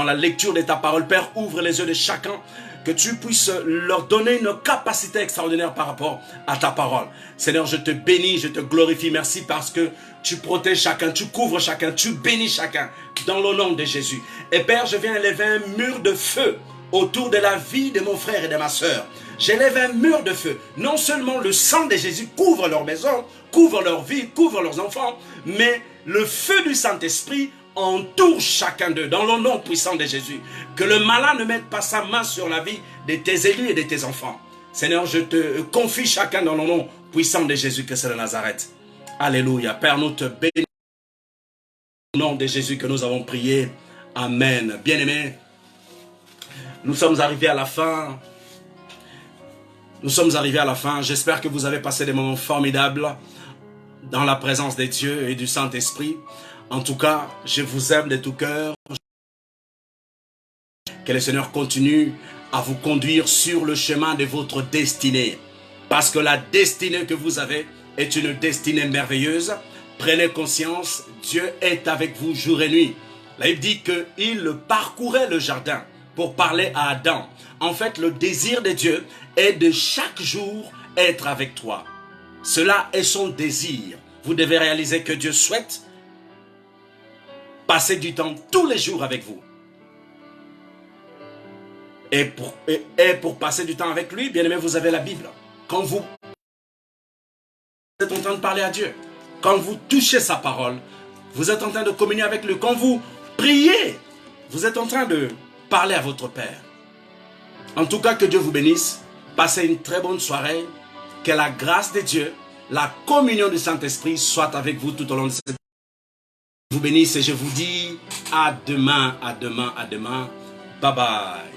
la lecture de ta parole. Père, ouvre les yeux de chacun, que tu puisses leur donner une capacité extraordinaire par rapport à ta parole. Seigneur, je te bénis, je te glorifie. Merci parce que tu protèges chacun, tu couvres chacun, tu bénis chacun dans le nom de Jésus. Et Père, je viens élever un mur de feu autour de la vie de mon frère et de ma soeur. J'élève un mur de feu. Non seulement le sang de Jésus couvre leur maison, couvre leur vie, couvre leurs enfants, mais le feu du Saint-Esprit entoure chacun d'eux dans le nom puissant de Jésus. Que le malin ne mette pas sa main sur la vie de tes élus et de tes enfants. Seigneur, je te confie chacun dans le nom puissant de Jésus-Christ de Nazareth. Alléluia. Père, nous te bénissons au nom de Jésus que nous avons prié. Amen. Bien-aimés, nous sommes arrivés à la fin. Nous sommes arrivés à la fin. J'espère que vous avez passé des moments formidables dans la présence de Dieu et du Saint-Esprit. En tout cas, je vous aime de tout cœur. Que le Seigneur continue à vous conduire sur le chemin de votre destinée. Parce que la destinée que vous avez est une destinée merveilleuse. Prenez conscience, Dieu est avec vous jour et nuit. La Bible dit qu'il parcourait le jardin pour parler à Adam. En fait, le désir de Dieu est de chaque jour être avec toi. Cela est son désir. Vous devez réaliser que Dieu souhaite passer du temps tous les jours avec vous. Et pour passer du temps avec lui, bien aimé, vous avez la Bible. Quand vous êtes en train de parler à Dieu, quand vous touchez sa parole, vous êtes en train de communier avec lui. Quand vous priez, vous êtes en train de parler à votre Père. En tout cas, que Dieu vous bénisse. Passez une très bonne soirée. Que la grâce de Dieu, la communion du Saint-Esprit soit avec vous tout au long de cette... Je vous bénisse et je vous dis à demain, à demain, à demain. Bye bye.